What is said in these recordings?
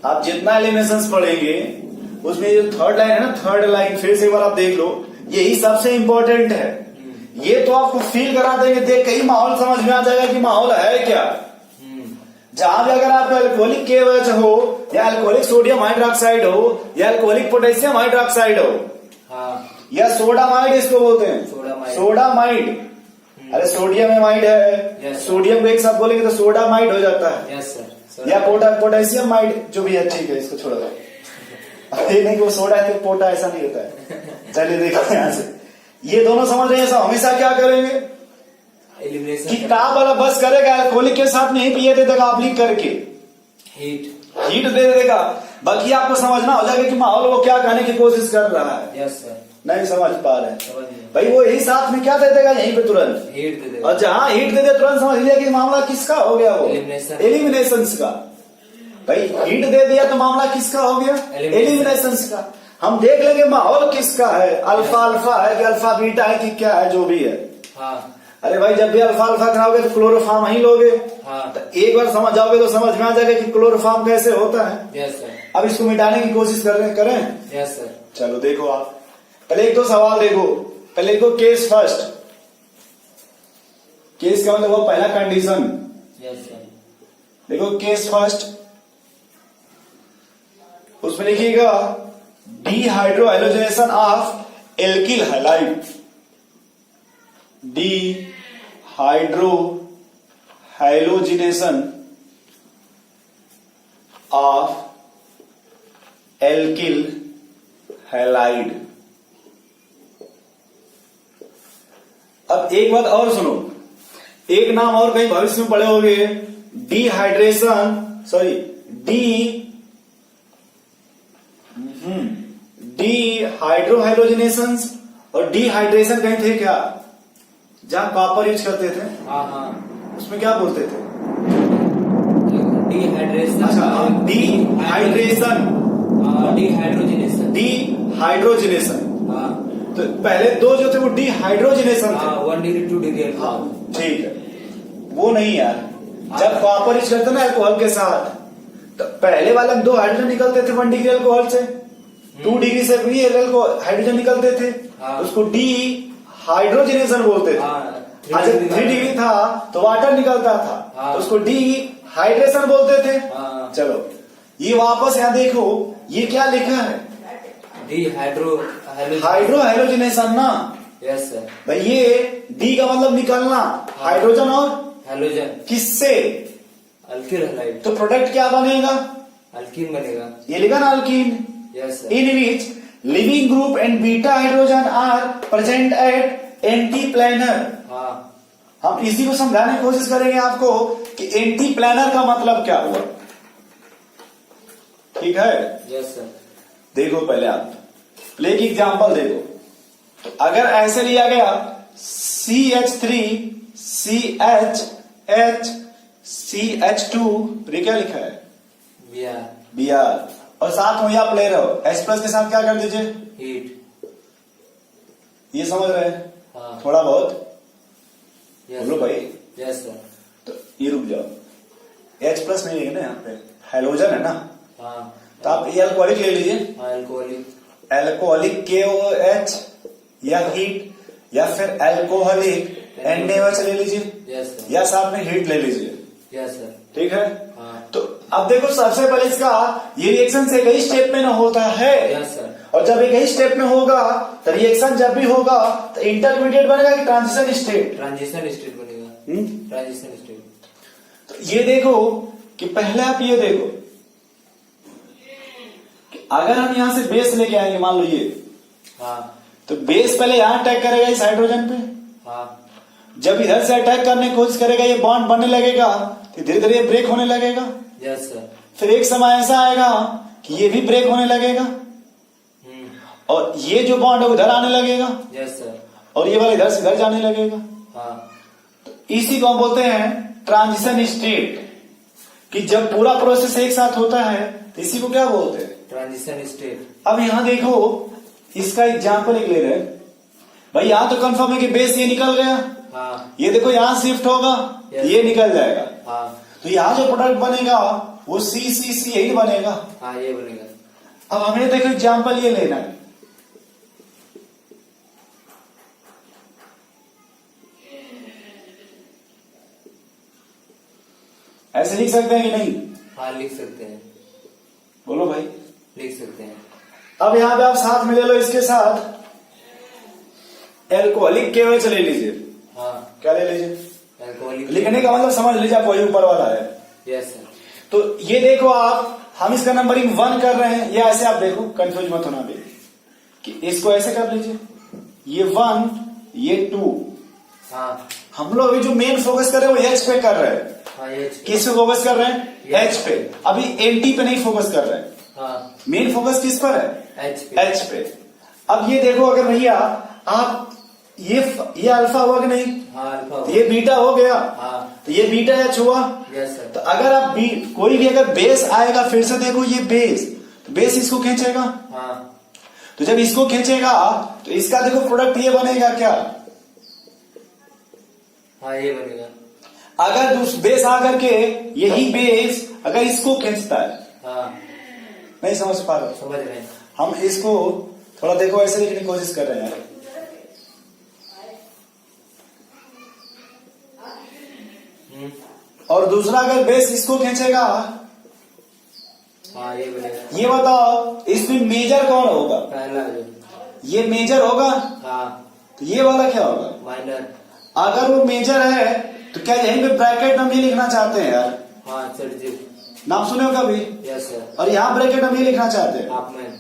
आप जितना एलिमिनेशन पढ़ेंगे उसमें जो थर्ड लाइन है ना, थर्ड लाइन फिर से एक बार आप देख लो, यही सबसे इंपॉर्टेंट है। ये तो आपको फील करा देंगे, देख कई माहौल समझ में आ जाएगा कि माहौल है क्या। जहां भी अगर आप अल्कोहलिक KOH हो या अल्कोहलिक सोडियम हाइड्रोक्साइड हो या अल्कोहलिक पोटेशियम हाइड्रोक्साइड हो, या सोडामाइड इसको बोलते हैं, सोडामाइड। अरे सोडियम एमाइड है, सोडियम को एक साथ बोलेंगे तो सोडामाइड हो जाता है। Yes sir. या पोटेशियम माइड, जो भी है ठीक है, इसको छोड़ दो। ये नहीं कि वो सोडा है तो पोटा, ऐसा नहीं होता है। चलिए देखो यहाँ से, ये दोनों समझ रहे हैं। सब हमेशा क्या करेंगे, किताब वाला बस करेगा अल्कोहलिक के साथ नहीं पिए दे देगा, आप लिख करके हीट दे देगा। बाकी आपको समझना हो जाएगा कि माहौल वो क्या कहने की कोशिश कर रहा है। Yes sir. नहीं समझ पा रहे हैं भाई, वो यही साथ में क्या दे देगा, यहीं पे तुरंत हीट दे देगा। और जहां हीट दे दे तुरंत समझ लिया कि मामला किसका हो गया, वो एलिमिनेशन का। भाई हीट दे दिया तो मामला किसका हो गया, एलिमिनेशन का। हम देख लेंगे माहौल किसका है, अल्फा अल्फा है कि अल्फा बीटा है कि क्या है, जो भी है। हाँ। अरे भाई जब भी अल्फा अल्फा कराओगे तो क्लोरोफार्म ही लोगे। हाँ। तो एक बार समझ जाओगे तो समझ में आ जाएगा कि क्लोरोफार्म कैसे होता है। Yes sir. अब इसको मिटाने की कोशिश करें। Yes sir. चलो देखो, आप पहले एक तो सवाल देखो, पहले देखो केस फर्स्ट। केस का मतलब वो पहला कंडीशन। Yes sir. देखो केस फर्स्ट, उसमें लिखिएगा dehydrohalogenation of alkyl halide. Dehydrohalogenation of alkyl halide. अब एक बात और सुनो, एक नाम और कहीं भविष्य में पढ़े होंगे, डिहाइड्रोहाइलोजिनेशन और डिहाइड्रेशन कहीं थे क्या, जहां कॉपर यूज करते थे। हाँ। उसमें क्या बोलते थे, डिहाइड्रेशन। अच्छा, डिहाइड्रेशन, डिहाइड्रोजिनेशन। हाँ। तो पहले दो जो थे वो डिहाइड्रोजिनेशन थे। 1 डिग्री 2 डिग्री। हाँ ठीक है, वो नहीं यार, जब कॉपर यूज करते ना अल्कोहल के साथ, तो पहले वाले में 2 हाइड्रोजन निकलते थे 1 डिग्री अल्कोहल से, 2 डिग्री से भी हाइड्रोजन निकलते थे। हाँ। उसको डिहाइड्रोजिनेशन बोलते थे। हाँ। 3 डिग्री था तो वाटर निकलता था। हाँ। तो उसको डिहाइड्रेशन बोलते थे। हाँ। चलो ये वापस यहाँ देखो, ये क्या लिखा है, हाइड्रोहाइलोजिनेशन ना। Yes sir. भाई ये डी का मतलब निकलना, हाइड्रोजन और हेलोजन किससे, अल्किल हैलाइड। तो प्रोडक्ट क्या बनेगा, अल्कीन बनेगा। ये लिखा ना alkene. Yes sir. In which leaving group and beta hydrogen are present at anti planar. हाँ। हम इसी को समझाने की कोशिश करेंगे आपको कि एंटी प्लेनर का मतलब क्या हुआ। ठीक है, यस सर। देखो पहले आप प्ले की एग्जांपल देखो, अगर ऐसे लिया गया CH3CHHCH2, ये क्या लिखा है, Br, और साथ में आप ले रहे हो H प्लस के साथ क्या कर दीजिए, हीट। ये समझ रहे हैं। हाँ। थोड़ा बहुत यस बोलो भाई। Yes sir. तो ये रुक जाओ, H प्लस नहीं है ना यहाँ पे, हाइड्रोजन है ना। हाँ। तो आप ये अल्कोहलिक ले लीजिए, अल्कोहलिक KOH या हीट, या फिर अल्कोहलिक NaOH ले लीजिए, यस सर। या साथ में हीट ले लीजिए। Yes sir. ठीक है। हाँ। तो अब देखो सबसे पहले इसका ये रिएक्शन से कई स्टेप में ना होता है। Yes sir. और जब एक ही स्टेप में होगा तो रिएक्शन जब भी होगा तो इंटरमीडिएट बनेगा कि ट्रांजिशन स्टेट, ट्रांजिशन स्टेट बनेगा। Transition state. तो ये देखो कि पहले आप ये देखो कि अगर हम यहां से बेस लेके आएंगे, मान लो ये, हाँ। तो बेस पहले यहां अटैक करेगा इस हाइड्रोजन पे। हाँ। जब इधर से अटैक करने की कोशिश करेगा, ये बॉन्ड बनने लगेगा तो धीरे धीरे ब्रेक होने लगेगा। Yes sir. फिर एक समय ऐसा आएगा कि ये भी ब्रेक होने लगेगा और ये जो बॉन्ड है उधर आने लगेगा। Yes sir. और ये वाला इधर से इधर जाने लगेगा। हाँ। तो इसी को हम बोलते हैं ट्रांजिशन स्टेट, कि जब पूरा प्रोसेस एक साथ होता है तो इसी को क्या बोलते हैं, ट्रांजिशन स्टेट। अब यहां देखो इसका एग्जाम्पल एक ले रहे हैं भाई, यहां तो कंफर्म है कि बेस ये निकल गया। हाँ। ये देखो यहां शिफ्ट होगा, ये निकल जाएगा। हाँ। तो यहां जो प्रोडक्ट बनेगा वो सी सी सी यही बनेगा। हाँ ये बनेगा। अब हमें देखो एग्जाम्पल ये लेना है, ऐसे लिख सकते हैं कि नहीं? हाँ लिख सकते हैं। बोलो भाई। लिख सकते हैं। अब यहां पे आप साथ में ले लो, इसके साथ एल्कोहलिक केवच ले लीजिए। हाँ क्या ले लीजिए? अल्कोहलिक। लिखने का मतलब समझ लीजिए, आप वही ऊपर वाला है। Yes sir. तो ये देखो आप, हम इसका नंबरिंग 1 कर रहे हैं, या ऐसे आप देखो, कंफ्यूज मत होना भी, कि इसको ऐसे कर लीजिए, ये 1 ये 2। हाँ हम लोग अभी जो मेन फोकस कर रहे हैं वो एच पे कर रहे हैं। हाँ ये किस पे फोकस कर रहे हैं? एच पे। अभी एंटी पे नहीं फोकस कर रहे हैं, हाँ मेन फोकस किस पर है? एच पे। एच पे। अब ये देखो, अगर भैया आप ये अल्फा हुआ कि नहीं? हाँ अल्फा। तो ये बीटा हो गया। हाँ तो ये बीटा एच हुआ। Yes sir. तो अगर आप कोई भी अगर बेस आएगा, फिर से देखो ये बेस, तो बेस इसको खींचेगा। हाँ तो जब इसको खींचेगा तो इसका देखो प्रोडक्ट ये बनेगा क्या? हाँ ये बनेगा। अगर बेस आकर के यही बेस अगर इसको खींचता है, हाँ नहीं समझ पा रहे हो? समझ रहे हैं। हम इसको थोड़ा देखो ऐसे लिखने की कोशिश कर रहे हैं। और दूसरा अगर बेस इसको खींचेगा, हाँ ये बनेगा। ये बताओ इसमें मेजर कौन होगा? पहला जो। ये मेजर होगा। हाँ तो ये वाला क्या होगा? माइनर। अगर वो मेजर है तो क्या यहीं पे ब्रैकेट हम ये लिखना चाहते हैं यार? हाँ सर जी। नाम सुने हो कभी? Yes sir. और यहाँ ब्रैकेट हम ये लिखना चाहते हैं। Half man.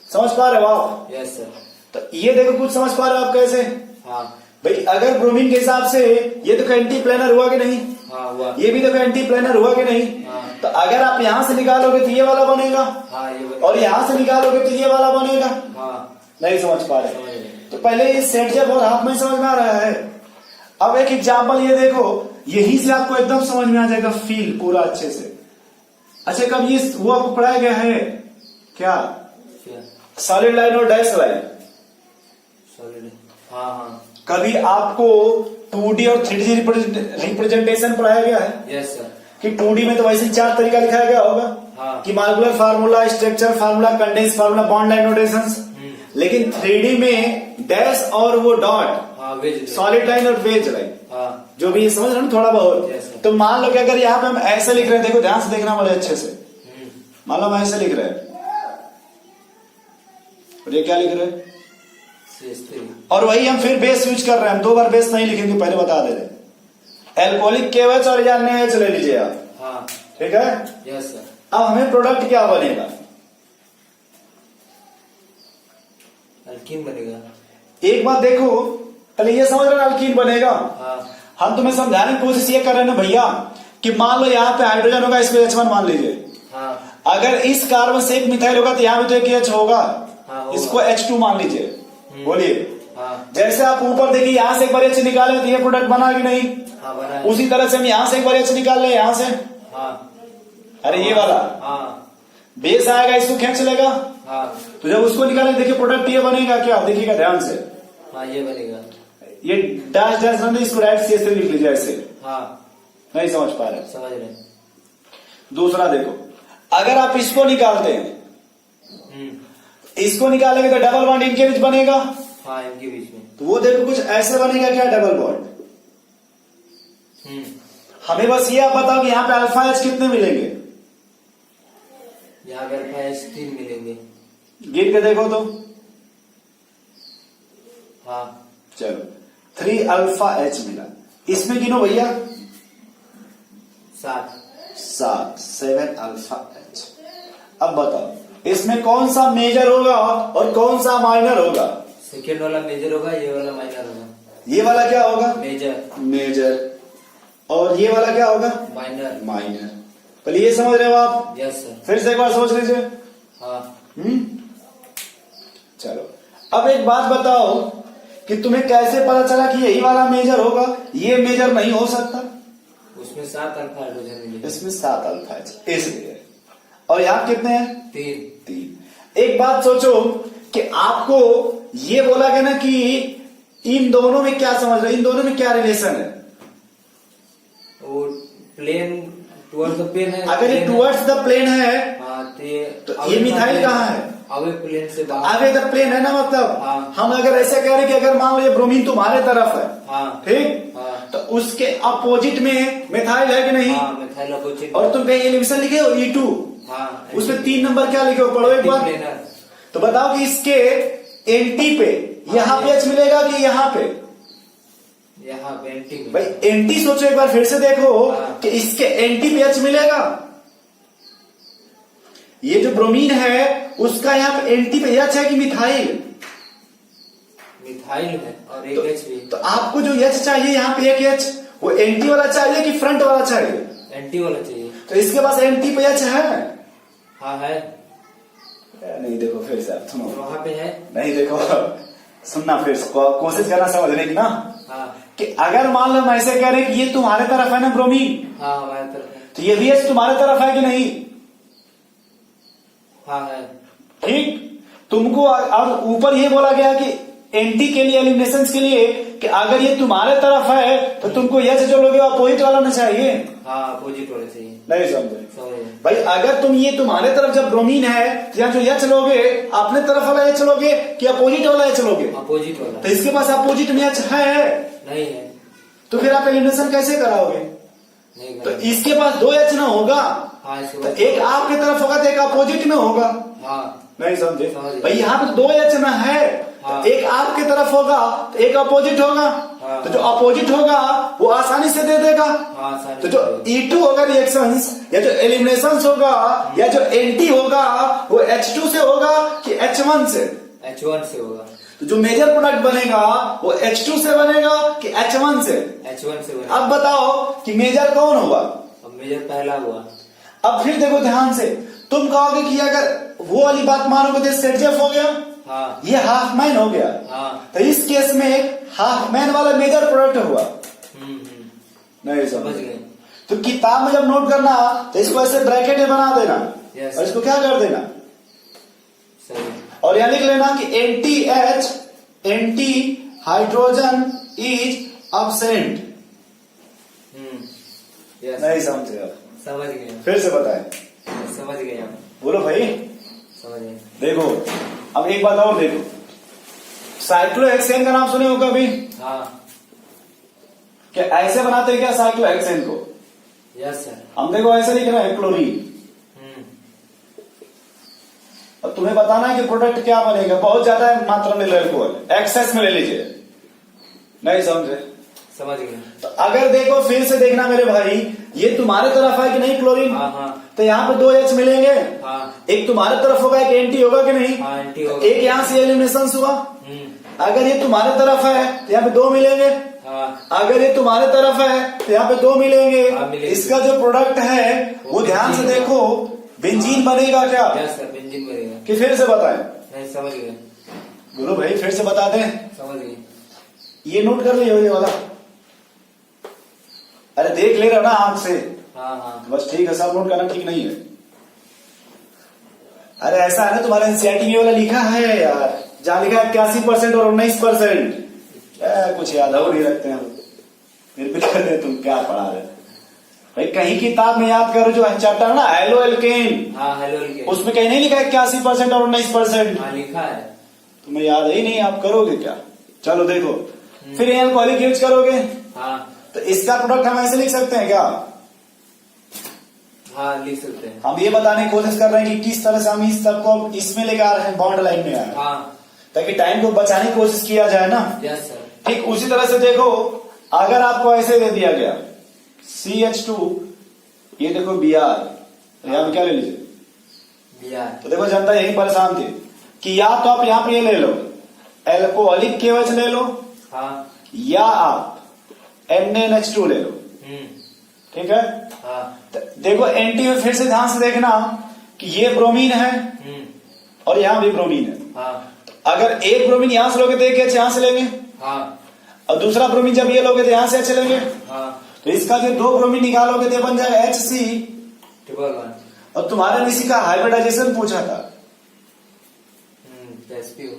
समझ पा रहे हो आप? Yes sir. तो ये देखो, कुछ समझ पा रहे हो आप कैसे? हाँ भाई अगर ब्रोमीन के हिसाब से ये तो एंटी प्लेनर हुआ कि नहीं? हाँ हुआ। ये भी तो एंटी प्लेनर हुआ कि नहीं? हाँ तो अगर आप यहां से निकालोगे तो ये वाला बनेगा, हाँ ये बनेगा। और यहां से निकालोगे तो ये वाला बनेगा। हाँ नहीं समझ पा रहे? समझ रहे हैं। तो पहले ये सेट जब और हाफ में समझ में आ रहा है। अब एक एग्जाम्पल ये देखो, यहीं से आपको एकदम समझ में आ जाएगा फील पूरा अच्छे से। अच्छा, कब ये वो आपको पढ़ाया गया है क्या? क्या? सॉलिड लाइन और डैश लाइन। सॉलिड। हाँ हाँ कभी आपको 2D और 3D रिप्रेजेंटेशन पढ़ाया गया है? Yes sir. कि 2D में तो वैसे ही 4 तरीका लिखाया गया होगा। हाँ। कि molecular formula, structure formula, condense formula, bond line notations. लेकिन 3D में डैश और वो डॉट, हाँ वेज। सॉलिड लाइन और वेज लाइन, हाँ जो भी समझ रहे हो ना थोड़ा बहुत। Yes, sir. तो मान लो कि अगर यहाँ पे हम ऐसे लिख रहे हैं, देखो ध्यान से देखना बड़े अच्छे से। मान लो हम ऐसे लिख रहे हैं, और ये क्या लिख रहे हैं? CH3। और वही हम फिर बेस यूज कर रहे हैं। हम 2 बार बेस नहीं लिखेंगे, पहले बता दे रहे। एल्कोहलिक केवच और या NaOH ले लीजिए आप, हाँ ठीक है? Yes sir. अब हमें प्रोडक्ट क्या बनेगा? अल्कीन बनेगा। एक बात देखो, पहले ये समझ रहे हैं अल्कीन बनेगा। हाँ हम तुम्हें समझाने की कोशिश ये कर रहे हैं ना भैया, कि मान लो यहाँ पे हाइड्रोजन होगा, इसको H1 मान लीजिए। हाँ अगर इस कार्बन से एक मिथाइल होगा तो यहाँ भी तो एक H होगा। हाँ, होगा। इसको H2 मान लीजिए। बोलिए। हाँ जैसे आप ऊपर देखिए, यहाँ से एक बार H निकाले तो ये प्रोडक्ट बना कि नहीं? हाँ बना है। उसी तरह से हम यहाँ से एक बार H निकाल ले, यहाँ से। हाँ अरे ये वाला हाँ बेस आएगा, इसको खींच लेगा। हाँ तो जब उसको निकालेंगे, देखिए प्रोडक्ट ये बनेगा क्या? देखिएगा ध्यान से। हाँ ये बनेगा। ये डैश डैश नहीं, इसको राइट CH3 लिख लीजिए ऐसे। हाँ नहीं समझ पा रहे? समझ रहे हैं। दूसरा देखो, अगर आप इसको निकालते हैं, हम्म। इसको निकालेंगे तो डबल बॉन्ड इनके बीच बनेगा। हाँ इनके बीच में। तो वो देखो कुछ ऐसे बनेगा क्या? Double bond. हमें बस ये आप बताओ कि यहाँ पे अल्फा H कितने मिलेंगे? यहाँ पे अल्फा H 3 मिलेंगे। गिन के देखो तो। हाँ चलो, 3 अल्फा H मिला। इसमें गिनो भैया। 7 अल्फा H। अब बताओ इसमें कौन सा मेजर होगा और कौन सा माइनर होगा? सेकेंड वाला मेजर होगा, ये वाला माइनर होगा। ये वाला क्या होगा? मेजर। और ये वाला क्या होगा? माइनर। पहले ये समझ रहे हो आप? Yes sir. फिर से एक बार सोच लीजिए। हाँ चलो, अब एक बात बताओ कि तुम्हें कैसे पता चला कि यही वाला मेजर होगा? ये मेजर नहीं हो सकता। उसमें 7 अल्फा हाइड्रोजन मिलेगा। इसमें 7 अल्फा H इसलिए। और यहाँ कितने हैं? 3। एक बात सोचो कि आपको ये बोला गया ना कि इन दोनों में क्या समझ रहे, इन दोनों में क्या रिलेशन है? वो प्लेन टुवर्ड्स द प्लेन है। अगर ये टुवर्ड्स द प्लेन है हाँ तो ये मिथाइल कहाँ है? अवे प्लेन से बाहर। आगे द प्लेन है ना, मतलब हाँ। हम अगर ऐसा कह रहे हैं कि अगर मान लो ये ब्रोमीन तुम्हारे तरफ है, हाँ ठीक, हाँ तो उसके अपोजिट में मिथाइल है कि नहीं? हाँ मिथाइल अपोजिट। और तुम कहीं एलिमिनेशन लिखे हो E2, हाँ उसमें 3 नंबर क्या लिखे हो, पढ़ो एक बार। प्लेनर। तो बताओ कि इसके एंटी पे यहाँ पे H मिलेगा कि यहाँ पे? यहाँ पे एंटी में। भाई एंटी सोचो एक बार फिर से देखो हाँ। कि इसके एंटी पे H मिलेगा। ये जो ब्रोमीन है उसका यहाँ पे एंटी पे H है कि मिथाइल? मिथाइल है और एक H भी। तो आपको जो H चाहिए यहाँ पे एक H, वो एंटी वाला चाहिए कि फ्रंट वाला चाहिए? एंटी वाला चाहिए। तो इसके पास एंटी पे H है? हाँ है। नहीं देखो फिर से आप सुनो, वहाँ पे है। नहीं देखो सुनना, फिर से कोशिश करना समझने की ना, हाँ कि अगर मान लो हम ऐसे कह रहे हैं कि ये तुम्हारे तरफ है ना ब्रोमीन, हाँ हमारे तरफ है। तो ये भी H तुम्हारे तरफ है कि नहीं? हाँ है। ठीक, तुमको और ऊपर ये बोला गया कि एंटी के लिए, एलिमिनेशन के लिए, कि अगर ये तुम्हारे तरफ है तो तुमको H जो लोगे अपोजिट वाला ना चाहिए। हाँ अपोजिट वाले चाहिए। नहीं समझे समझे। भाई, अगर तुम ये तुम्हारे तरफ जब ब्रोमीन है तो यहाँ जो H लोगे, अपने तरफ वाला H लोगे कि अपोजिट वाला H लोगे? अपोजिट वाला। तो इसके पास अपोजिट में H है नहीं है। तो फिर आप एलिमिनेशन कैसे कराओगे? नहीं तो करेंगे। इसके पास 2 H ना होगा, हाँ इसके तो बाद। एक आपके तरफ होगा तो एक अपोजिट में होगा। हाँ नहीं समझे समझ गए। भाई, यहाँ पे तो 2 H ना है, हाँ। तो एक आपके तरफ होगा तो एक अपोजिट होगा। हाँ। तो जो अपोजिट होगा वो आसानी से दे देगा। हाँ सारे। तो जो E2 होगा रिएक्शंस, या जो एलिमिनेशंस होगा, या जो एंटी होगा, वो H2 से होगा कि H1 से? H1 से होगा। तो जो मेजर प्रोडक्ट बनेगा वो H2 से बनेगा कि H1 से? H1 से बनेगा। अब बताओ कि मेजर कौन होगा? अब मेजर पहला हुआ। अब फिर देखो ध्यान से, तुम कहोगे कि अगर वो वाली बात मानोगे तो सेटजेफ हो गया, हाँ ये हाफ मैन हो गया। हाँ। तो इस केस में हाफ मैन वाला मेजर प्रोडक्ट हुआ। नहीं समझ गए। तो किताब में जब नोट करना तो इसको ऐसे ब्रैकेट में बना देना, Yes. और इसको क्या कर देना, सही। और यहां लिख लेना कि NTH, anti hydrogen is absent. Yes. नहीं समझे आप? समझ गए। फिर से बताएं, समझ गए हम। बोलो भाई। समझ गए। देखो अब एक बात और देखो, साइक्लोहेक्सेन का नाम सुने हो कभी? हाँ क्या ऐसे बनाते हैं क्या साइक्लोहेक्सेन को? Yes sir. हम देखो ऐसे लिख रहे हैं क्लोरीन, और तुम्हें बताना है कि प्रोडक्ट क्या बनेगा। बहुत ज्यादा मात्रा में अल्कोहल, एक्सेस में ले लीजिए। नहीं समझे? समझ गए। तो अगर देखो फिर से देखना मेरे भाई, ये तुम्हारे तरफ है कि नहीं क्लोरीन? हाँ हाँ तो यहाँ पे 2 H मिलेंगे, हाँ एक तुम्हारे तरफ होगा, एक एंटी होगा कि नहीं? हाँ एंटी होगा। एक यहाँ से एलिमिनेशन हुआ। अगर ये तुम्हारे तरफ है तो यहाँ पे 2 मिलेंगे, हाँ अगर ये तुम्हारे तरफ है तो यहाँ पे 2 मिलेंगे। हाँ, मिलेंगे। इसका जो प्रोडक्ट है वो ध्यान से देखो, बेंजीन बनेगा क्या? यस सर बेंजीन बनेगा। कि फिर से बताएं? नहीं समझ गए। बोलो भाई, फिर से बता दें। समझ गए। ये नोट कर लियो ये वाला। अरे देख ले रहे हो ना आंख से, हाँ हाँ बस ठीक है, सब नोट करना ठीक नहीं है। अरे ऐसा है ना, तुम्हारे एनसीईआरटी में वाला लिखा है यार, जहां लिखा है 81% और 19%। कुछ याद हो नहीं रखते हम, फिर भी कहते हैं तुम क्या पढ़ा रहे हो भाई। कहीं किताब में याद करो, जो चैप्टर है ना एलो एल्केन, हाँ हेलो एल्केन, उसमें कहीं नहीं लिखा है 81% और 19%। हाँ लिखा है। तुम्हें याद ही नहीं, आप करोगे क्या? चलो देखो, फिर एल्कोहलिक यूज करोगे हाँ तो इसका प्रोडक्ट हम ऐसे लिख सकते हैं क्या? हाँ लिख सकते हैं। हम ये बताने की कोशिश कर रहे हैं कि किस तरह से हम इस सब को इसमें लेकर आ रहे हैं, बॉन्ड लाइन में आ रहे हैं, हाँ ताकि टाइम को बचाने की कोशिश किया जाए ना। Yes sir. ठीक उसी तरह से देखो, अगर आपको ऐसे दे दिया गया CH2, ये देखो Br, यहाँ पे क्या ले लीजिए? बिहार। तो देखो जनता यही परेशान थी कि या तो आप यहाँ पे ये ले लो एल्कोहलिक KOH ले लो, हाँ या आप NaNH2 ले लो। ठीक है? हाँ तो देखो एंटी में फिर से ध्यान से देखना कि ये ब्रोमीन है और यहाँ भी ब्रोमीन है। हाँ अगर एक ब्रोमीन यहां से लोगे तो एक H यहां से लेंगे, हाँ और दूसरा ब्रोमीन जब ये लोगे तो यहां से H लेंगे। हाँ तो इसका जो 2 ब्रोमीन निकालोगे तो बन जाएगा HC। और तुम्हारे इसी का हाइब्रिडाइजेशन पूछा था। SPO।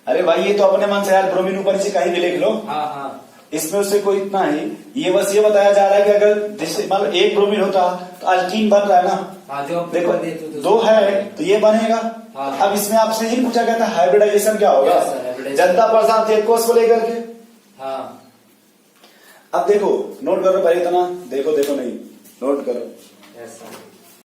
अरे भाई ये तो अपने मन से यार ब्रोमीन ऊपर से कहीं भी लिख लो। हाँ हाँ इसमें उससे कोई इतना ही, ये बस ये बताया जा रहा है कि अगर जैसे मतलब एक ब्रोमीन होता तो अल्कीन बन रहा है ना, हाँ जो देखो तो दो है तो ये बनेगा। हाँ। अब इसमें आपसे ही पूछा गया था हाइब्रिडाइजेशन क्या होगा, Yes, sir, hybridization। जनता परेशान थी कोष को लेकर के। हाँ अब देखो नोट करो पहले इतना, देखो नहीं नोट करो। Yes sir.